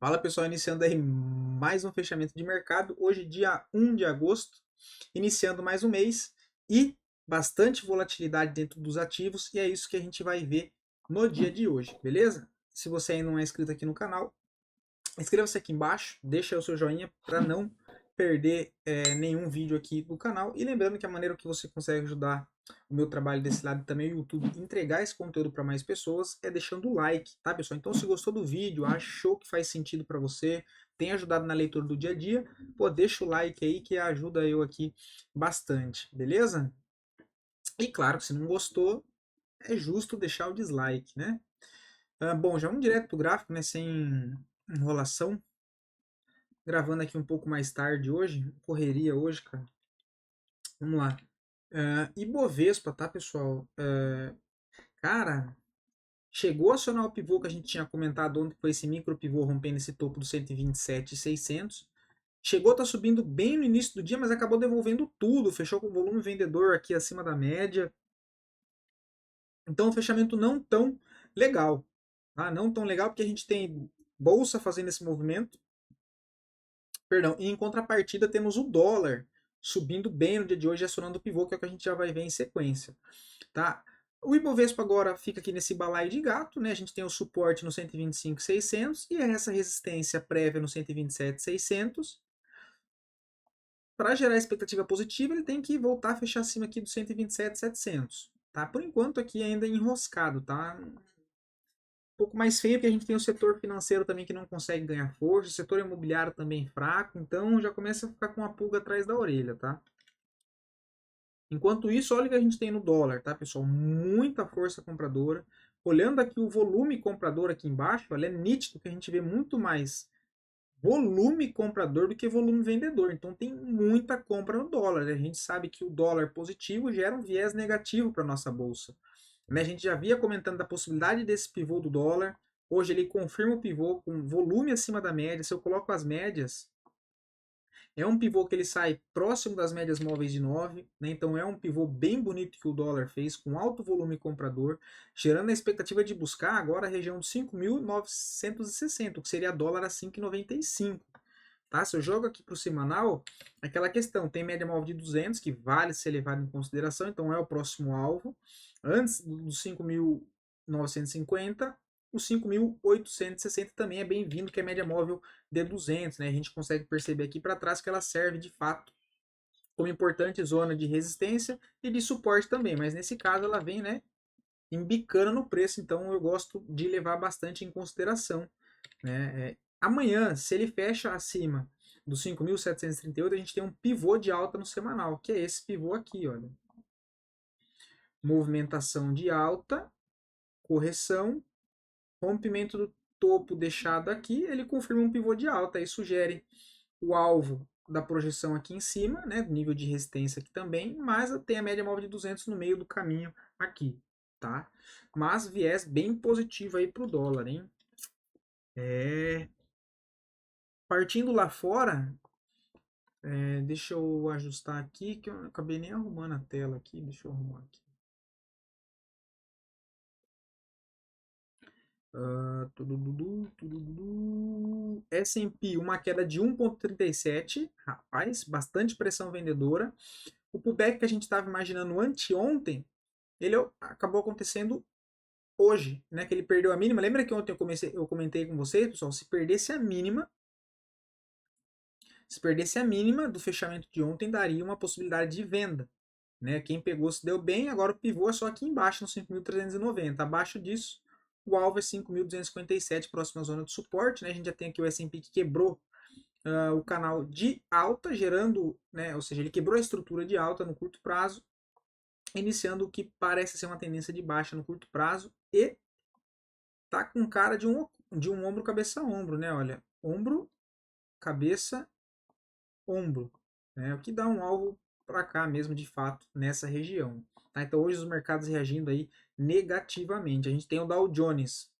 Fala pessoal, iniciando aí mais um fechamento de mercado. Hoje, dia 1 de agosto, iniciando mais um mês e bastante volatilidade dentro dos ativos, e é isso que a gente vai ver no dia de hoje, beleza? Se você ainda não é inscrito aqui no canal, inscreva-se aqui embaixo, deixa o seu joinha para não perder nenhum vídeo aqui do canal. E lembrando que a maneira que você consegue ajudar o meu trabalho desse lado também, o YouTube, entregar esse conteúdo para mais pessoas, é deixando o like, tá pessoal? Então se gostou do vídeo, achou que faz sentido para você, tem ajudado na leitura do dia a dia, pô, deixa o like aí que ajuda eu aqui bastante, beleza? E claro, se não gostou, é justo deixar o dislike, né? Bom, já vamos direto pro gráfico, né? Sem enrolação. Gravando aqui um pouco mais tarde hoje, correria hoje, cara. Vamos lá. Ibovespa, tá, pessoal? Cara, chegou a acionar o pivô que a gente tinha comentado ontem, que foi esse micro pivô rompendo esse topo do 127,600. Chegou a estar subindo bem no início do dia, mas acabou devolvendo tudo. Fechou com volume vendedor aqui acima da média. Então, um fechamento não tão legal. Tá? Não tão legal porque a gente tem bolsa fazendo esse movimento. Perdão, e em contrapartida temos o dólar subindo bem no dia de hoje, acionando o pivô, que é o que a gente já vai ver em sequência. Tá? O Ibovespa agora fica aqui nesse balaio de gato, né? A gente tem o suporte no 125,600 e essa resistência prévia no 127,600. Para gerar expectativa positiva, ele tem que voltar a fechar acima aqui do 127,700. Tá? Por enquanto aqui ainda enroscado, tá? Pouco mais feio, porque a gente tem o setor financeiro também que não consegue ganhar força, o setor imobiliário também fraco, então já começa a ficar com uma pulga atrás da orelha, tá? Enquanto isso, olha o que a gente tem no dólar, tá, pessoal? Muita força compradora. Olhando aqui o volume comprador aqui embaixo, olha, é nítido que a gente vê muito mais volume comprador do que volume vendedor. Então tem muita compra no dólar. A gente sabe que o dólar positivo gera um viés negativo para a nossa bolsa. Né? A gente já via comentando da possibilidade desse pivô do dólar. Hoje ele confirma o pivô com volume acima da média. Se eu coloco as médias, é um pivô que ele sai próximo das médias móveis de 9, né? Então é um pivô bem bonito que o dólar fez, com alto volume comprador, gerando a expectativa de buscar agora a região dos 5.960, que seria dólar a 5,95. Tá? Se eu jogo aqui para o semanal, aquela questão, tem média móvel de 200, que vale ser levado em consideração, então é o próximo alvo. Antes dos 5.950, os 5.860 também é bem-vindo, que é média móvel de 200. Né? A gente consegue perceber aqui para trás que ela serve de fato como importante zona de resistência e de suporte também, mas nesse caso ela vem, né, embicando no preço, então eu gosto de levar bastante em consideração, né? Amanhã, se ele fecha acima dos 5.738, a gente tem um pivô de alta no semanal, que é esse pivô aqui, olha. Movimentação de alta, correção, rompimento do topo deixado aqui, ele confirma um pivô de alta, aí sugere o alvo da projeção aqui em cima, né, nível de resistência aqui também, mas tem a média móvel de 200 no meio do caminho aqui, tá? Mas viés bem positivo aí para o dólar, hein? Partindo lá fora, deixa eu ajustar aqui, que eu acabei nem arrumando a tela aqui, deixa eu arrumar aqui. S&P, uma queda de 1,37, rapaz, bastante pressão vendedora. O pullback que a gente estava imaginando anteontem, ele acabou acontecendo hoje, né? Que ele perdeu a mínima. Lembra que ontem eu comentei com vocês, pessoal, se perdesse a mínima do fechamento de ontem, daria uma possibilidade de venda. Né? Quem pegou se deu bem, agora o pivô é só aqui embaixo, no 5.390. Abaixo disso, o alvo é 5.257, próxima zona de suporte. Né? A gente já tem aqui o S&P que quebrou o canal de alta, gerando, né? Ou seja, ele quebrou a estrutura de alta no curto prazo, iniciando o que parece ser uma tendência de baixa no curto prazo e tá com cara de um ombro, cabeça, ombro, né? Olha, ombro, cabeça, ombro, né? O que dá um alvo para cá mesmo, de fato, nessa região. Tá? Então hoje os mercados reagindo aí negativamente. A gente tem o Dow Jones,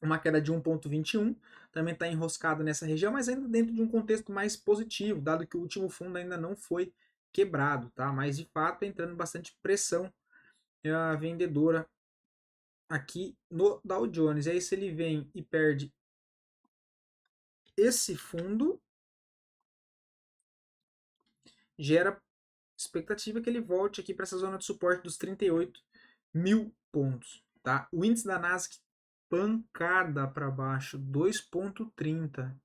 uma queda de 1,21, também está enroscado nessa região, mas ainda dentro de um contexto mais positivo, dado que o último fundo ainda não foi quebrado, tá? Mas de fato entrando bastante pressão vendedora aqui no Dow Jones. Aí se ele vem e perde esse fundo gera expectativa que ele volte aqui para essa zona de suporte dos 38 mil pontos. Tá? O índice da Nasdaq pancada para baixo, 2,30.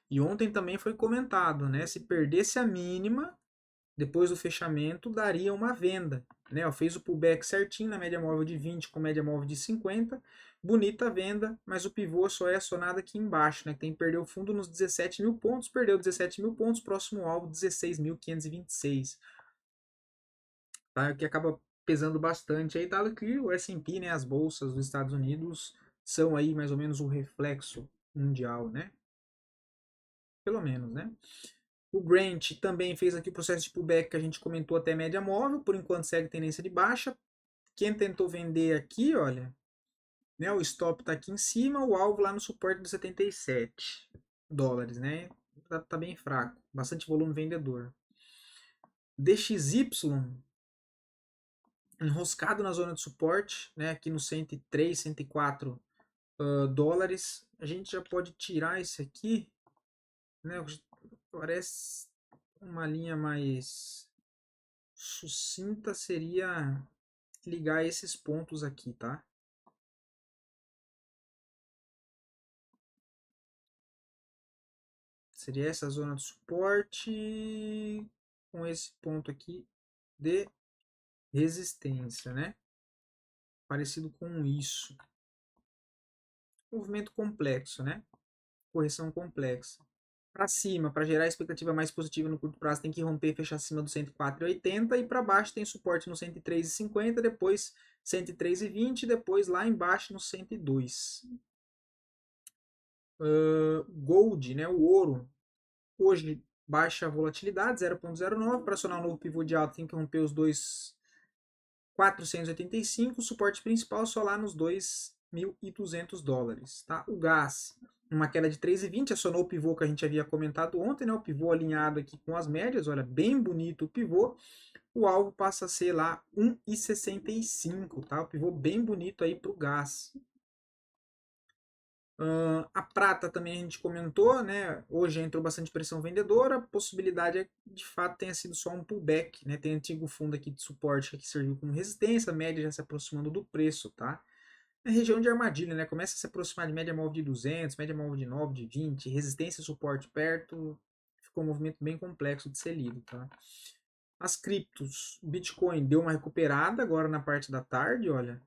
E ontem também foi comentado, né? Se perdesse a mínima, depois do fechamento, daria uma venda. Né? Fez o pullback certinho na média móvel de 20 com média móvel de 50. Bonita venda, mas o pivô só é acionado aqui embaixo. Né? Tem que perder o fundo nos 17 mil pontos. Perdeu 17 mil pontos, próximo alvo 16.526. Tá? O que acaba pesando bastante aí, dado que o S&P, né, as bolsas dos Estados Unidos, são aí mais ou menos o reflexo mundial, né? Pelo menos, né? O Grant também fez aqui o processo de pullback que a gente comentou até média móvel, por enquanto segue tendência de baixa. Quem tentou vender aqui, olha, né, o stop está aqui em cima, o alvo lá no suporte dos 77 dólares, né? Tá bem fraco, bastante volume vendedor. DXY enroscado na zona de suporte, né, aqui no 103, 104 dólares. A gente já pode tirar isso aqui, né, parece uma linha mais sucinta seria ligar esses pontos aqui, tá? Seria essa zona de suporte com esse ponto aqui de resistência, né? Parecido com isso. Movimento complexo, né? Correção complexa. Para cima, para gerar expectativa mais positiva no curto prazo, tem que romper e fechar acima do 104,80 e para baixo tem suporte no 103,50, depois 103,20 e depois lá embaixo no 102. Gold, né, o ouro, hoje baixa volatilidade, 0,09. Para acionar um novo pivô de alta tem que romper os 2.485, o suporte principal só lá nos 2.200 dólares. Tá? O gás, uma queda de 3,20, acionou o pivô que a gente havia comentado ontem, né? O pivô alinhado aqui com as médias, olha, bem bonito o pivô. O alvo passa a ser lá 1,65, tá? O pivô bem bonito aí para o gás. A prata também a gente comentou, né? Hoje entrou bastante pressão vendedora, a possibilidade é que de fato tenha sido só um pullback, né? Tem antigo fundo aqui de suporte que serviu como resistência, a média já se aproximando do preço, tá? É região de armadilha, né? Começa a se aproximar de média móvel de 200, média móvel de 9, de 20, resistência e suporte perto, ficou um movimento bem complexo de ser lido, tá? As criptos, Bitcoin deu uma recuperada agora na parte da tarde, olha,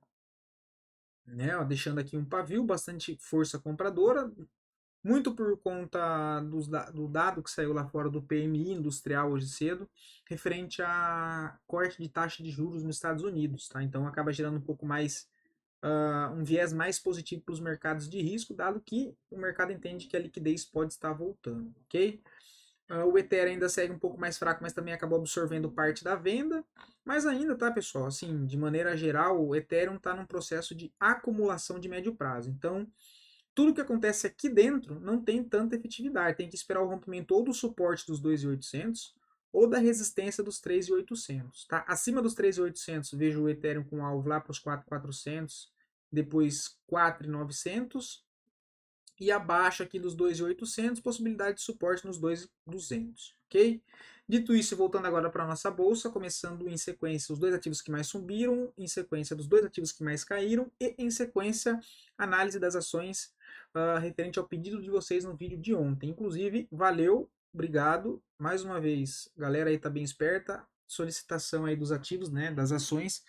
né? Ó, deixando aqui um pavio, bastante força compradora, muito por conta do dado que saiu lá fora do PMI industrial hoje cedo, referente a corte de taxa de juros nos Estados Unidos, tá? Então acaba gerando um pouco mais, um viés mais positivo para os mercados de risco, dado que o mercado entende que a liquidez pode estar voltando, ok? O Ethereum ainda segue um pouco mais fraco, mas também acabou absorvendo parte da venda. Mas ainda, tá, pessoal? Assim, de maneira geral, o Ethereum está num processo de acumulação de médio prazo. Então, tudo que acontece aqui dentro não tem tanta efetividade. Tem que esperar o rompimento ou do suporte dos 2.800 ou da resistência dos 3.800. Tá? Acima dos 3.800, vejo o Ethereum com alvo lá para os 4.400, depois 4.900 e abaixo aqui dos 2.800, possibilidade de suporte nos 2.200, ok? Dito isso, voltando agora para a nossa bolsa, começando em sequência os dois ativos que mais subiram, em sequência dos dois ativos que mais caíram e em sequência análise das ações referente ao pedido de vocês no vídeo de ontem. Inclusive, valeu, obrigado, mais uma vez, galera aí tá bem esperta, solicitação aí dos ativos, né, das ações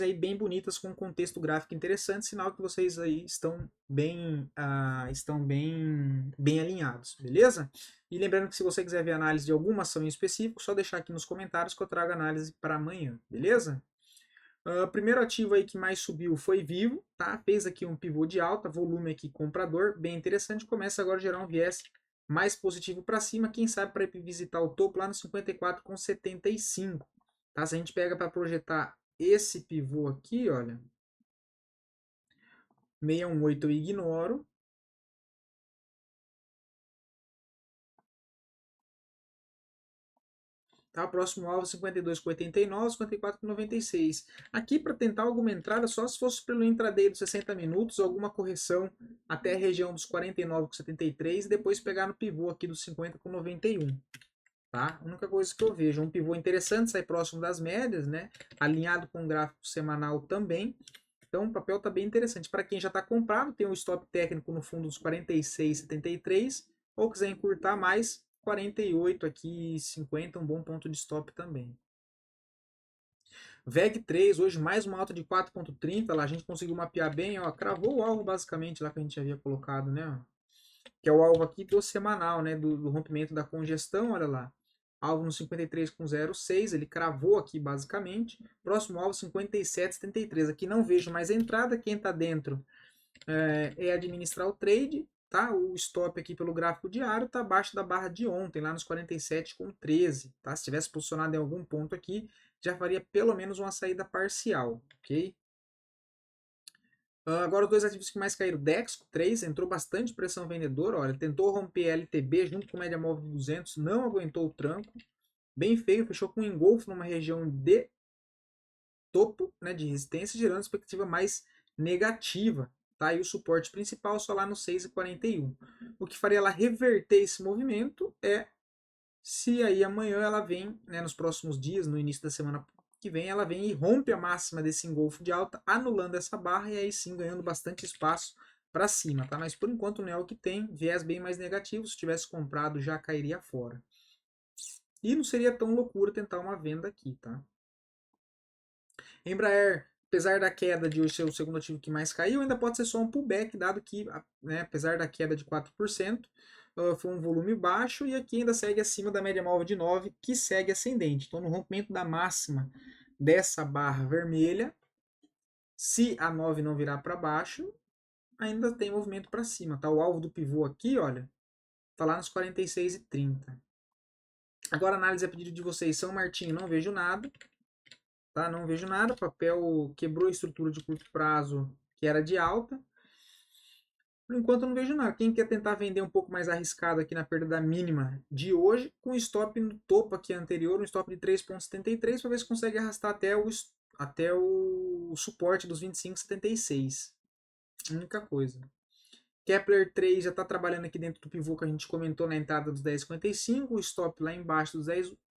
aí bem bonitas com um contexto gráfico interessante, sinal que vocês aí estão bem alinhados, beleza? E lembrando que se você quiser ver análise de alguma ação em específico, só deixar aqui nos comentários que eu trago análise para amanhã, beleza? Primeiro ativo aí que mais subiu foi Vivo, tá? Fez aqui um pivô de alta, volume aqui comprador, bem interessante, começa agora a gerar um viés mais positivo para cima, quem sabe para visitar o topo lá no 54,75, tá? Se a gente pega para projetar esse pivô aqui, olha, 618 eu ignoro. Tá? Próximo alvo 52,89, 54,96. Aqui para tentar alguma entrada, só se fosse pelo intraday dos 60 minutos, alguma correção até a região dos 49,73 e depois pegar no pivô aqui dos 50,91. Tá? A única coisa que eu vejo, um pivô interessante, sai próximo das médias, né? Alinhado com o gráfico semanal também. Então o papel está bem interessante. Para quem já está comprado, tem um stop técnico no fundo dos 46,73. Ou quiser encurtar mais, 48 aqui, 50, um bom ponto de stop também. VEG3, hoje mais uma alta de 4,30. Lá a gente conseguiu mapear bem, ó, cravou o alvo basicamente lá que a gente havia colocado, né? Que é o alvo aqui do semanal, né? Do rompimento da congestão, olha lá. Alvo no 53,06, ele cravou aqui basicamente. Próximo alvo 57,73. Aqui não vejo mais entrada, quem está dentro é administrar o trade, tá? O stop aqui pelo gráfico diário está abaixo da barra de ontem, lá nos 47,13, tá? Se tivesse posicionado em algum ponto aqui, já faria pelo menos uma saída parcial, ok? Agora os dois ativos que mais caíram, Dexco 3, entrou bastante pressão vendedora, olha, tentou romper LTB junto com média móvel de 200, não aguentou o tranco, bem feio, fechou com um engolfo numa região de topo, né, de resistência, gerando expectativa mais negativa, tá? E o suporte principal só lá no 6,41. O que faria ela reverter esse movimento é se aí amanhã ela vem, né, nos próximos dias, no início da semana que vem, ela vem e rompe a máxima desse engolfo de alta, anulando essa barra e aí sim ganhando bastante espaço para cima, tá? Mas por enquanto não é o que tem, viés bem mais negativo, se tivesse comprado já cairia fora. E não seria tão loucura tentar uma venda aqui, tá? Embraer, apesar da queda de hoje ser o segundo ativo que mais caiu, ainda pode ser só um pullback, dado que, né, apesar da queda de 4%, foi um volume baixo e aqui ainda segue acima da média móvel de 9, que segue ascendente. Então, no rompimento da máxima dessa barra vermelha, se a 9 não virar para baixo, ainda tem movimento para cima. Tá? O alvo do pivô aqui, olha, tá lá nos 46,30. Agora, análise a pedido de vocês. São Martinho, não vejo nada. Tá? Não vejo nada. Papel quebrou a estrutura de curto prazo que era de alta. Por enquanto eu não vejo nada. Quem quer tentar vender um pouco mais arriscado aqui na perda da mínima de hoje, com stop no topo aqui anterior, um stop de 3,73 para ver se consegue arrastar até o suporte dos 25,76. Única coisa. Kepler 3 já está trabalhando aqui dentro do pivô que a gente comentou na entrada dos 10,55. O stop lá embaixo dos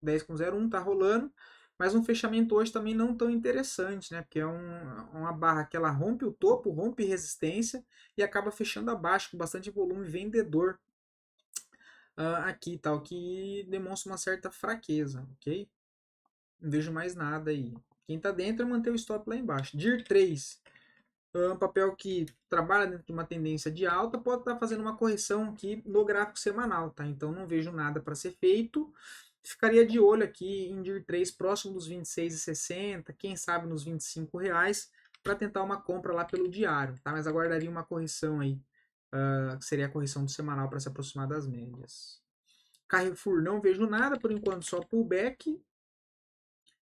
10,01 está rolando. Mas um fechamento hoje também não tão interessante, né? Porque é uma barra que ela rompe o topo, rompe resistência e acaba fechando abaixo com bastante volume vendedor aqui, tal, que demonstra uma certa fraqueza, ok? Não vejo mais nada aí. Quem está dentro é manter o stop lá embaixo. DIR 3 é um papel que trabalha dentro de uma tendência de alta, pode estar fazendo uma correção aqui no gráfico semanal, tá? Então não vejo nada para ser feito. Ficaria de olho aqui em DIR 3 próximo dos 26,60, quem sabe nos R$ 25, para tentar uma compra lá pelo diário, tá? Mas aguardaria uma correção aí, que seria a correção do semanal para se aproximar das médias. Carrefour não vejo nada, por enquanto só pullback.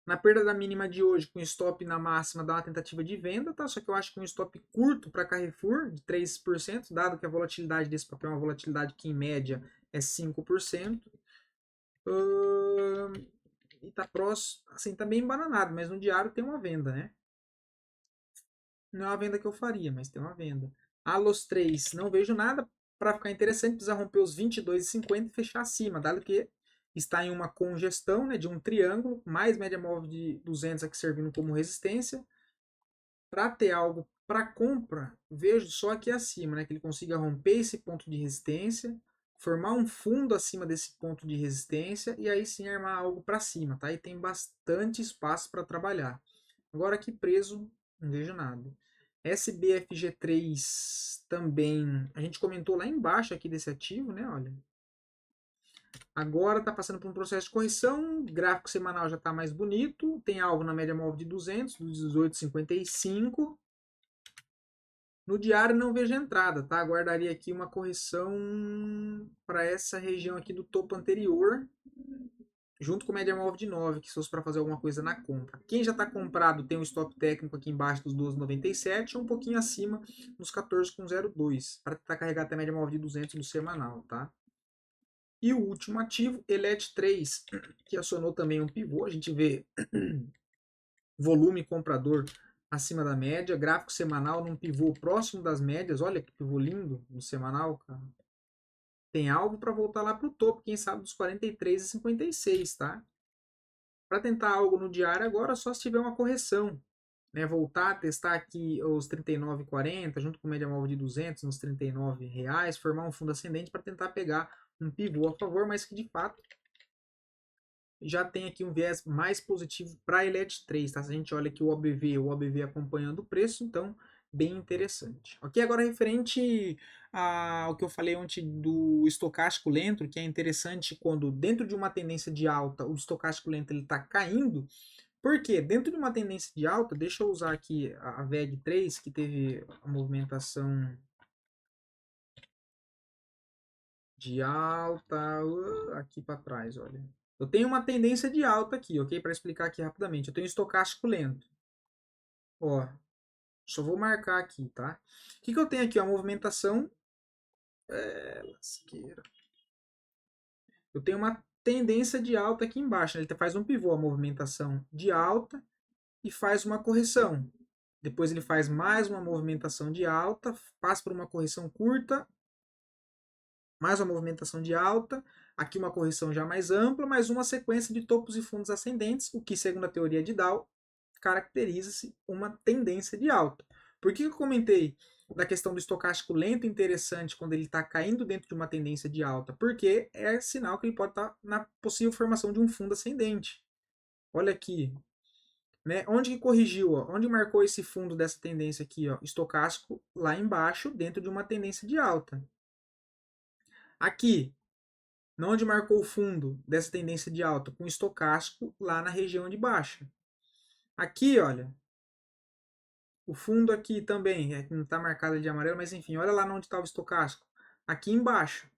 Na perda da mínima de hoje, com stop na máxima, dá uma tentativa de venda, tá? Só que eu acho que um stop curto para Carrefour, de 3%, dado que a volatilidade desse papel é uma volatilidade que em média é 5%. E tá próximo, assim, tá bem embananado, mas no diário tem uma venda, né? Não é uma venda que eu faria, mas tem uma venda. Alos 3, não vejo nada. Para ficar interessante, precisa romper os 22,50 e fechar acima, dado que está em uma congestão, né, de um triângulo, mais média móvel de 200 aqui servindo como resistência. Para ter algo para compra, vejo só aqui acima, né, que ele consiga romper esse ponto de resistência, formar um fundo acima desse ponto de resistência e aí sim armar algo para cima, tá? E tem bastante espaço para trabalhar. Agora aqui preso, não vejo nada. SBFG3 também, a gente comentou lá embaixo aqui desse ativo, né? Olha. Agora está passando por um processo de correção, o gráfico semanal já está mais bonito, tem alvo na média móvel de 200, dos 18,55. No diário não vejo entrada, tá? Aguardaria aqui uma correção para essa região aqui do topo anterior, junto com média móvel de 9, que se fosse para fazer alguma coisa na compra. Quem já está comprado tem um stop técnico aqui embaixo dos 12,97, um pouquinho acima nos 14,02, para tentar carregar até a média móvel de 200 no semanal, tá? E o último ativo, ELET3, que acionou também um pivô. A gente vê volume comprador acima da média, gráfico semanal num pivô próximo das médias. Olha que pivô lindo no semanal, cara. Tem algo para voltar lá para o topo, quem sabe dos 43,56, tá? Para tentar algo no diário agora, só se tiver uma correção, né? Voltar a testar aqui os 39,40 junto com média móvel de 200 nos R$ 39, formar um fundo ascendente para tentar pegar um pivô a favor, mas que de fato já tem aqui um viés mais positivo para a ELET3, tá? Se a gente olha aqui o OBV acompanhando o preço, então bem interessante. Ok, agora referente ao que eu falei ontem do estocástico lento, que é interessante quando dentro de uma tendência de alta, o estocástico lento ele está caindo. Por quê? Dentro de uma tendência de alta, deixa eu usar aqui a VEG3, que teve a movimentação de alta aqui para trás, olha. Eu tenho uma tendência de alta aqui, ok? Para explicar aqui rapidamente. Eu tenho estocástico lento. Ó, só vou marcar aqui, tá? O que eu tenho aqui? A movimentação. Lasqueira. Eu tenho uma tendência de alta aqui embaixo. Né? Ele faz um pivô, a movimentação de alta, e faz uma correção. Depois ele faz mais uma movimentação de alta, passa por uma correção curta, mais uma movimentação de alta, aqui uma correção já mais ampla, mais uma sequência de topos e fundos ascendentes, o que, segundo a teoria de Dow, caracteriza-se uma tendência de alta. Por que eu comentei da questão do estocástico lento interessante quando ele está caindo dentro de uma tendência de alta? Porque é sinal que ele pode estar na possível formação de um fundo ascendente. Olha aqui, né? Onde que corrigiu? Ó? Onde marcou esse fundo dessa tendência aqui? Ó? Estocástico lá embaixo, dentro de uma tendência de alta. Aqui, onde marcou o fundo dessa tendência de alta? Com estocástico lá na região de baixa. Aqui, olha, o fundo aqui também, não está marcado de amarelo, mas enfim, olha lá onde estava o estocástico. Aqui embaixo.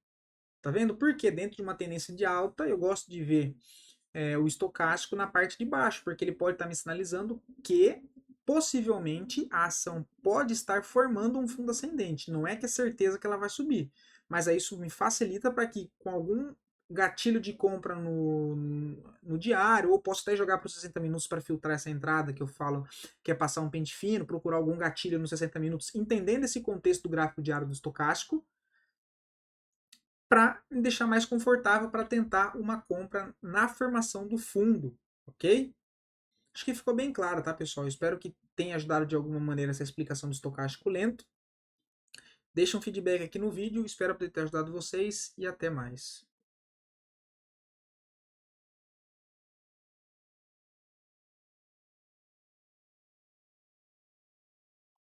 Tá vendo? Porque dentro de uma tendência de alta, eu gosto de ver o estocástico na parte de baixo, porque ele pode estar me sinalizando que possivelmente a ação pode estar formando um fundo ascendente. Não é que é certeza que ela vai subir, mas aí isso me facilita para que com algum gatilho de compra no diário, ou posso até jogar para os 60 minutos para filtrar essa entrada que eu falo que é passar um pente fino, procurar algum gatilho nos 60 minutos, entendendo esse contexto do gráfico diário do estocástico, para me deixar mais confortável para tentar uma compra na formação do fundo, ok? Acho que ficou bem claro, tá, pessoal? Espero que tenha ajudado de alguma maneira essa explicação do estocástico lento. Deixa um feedback aqui no vídeo, espero poder ter ajudado vocês e até mais.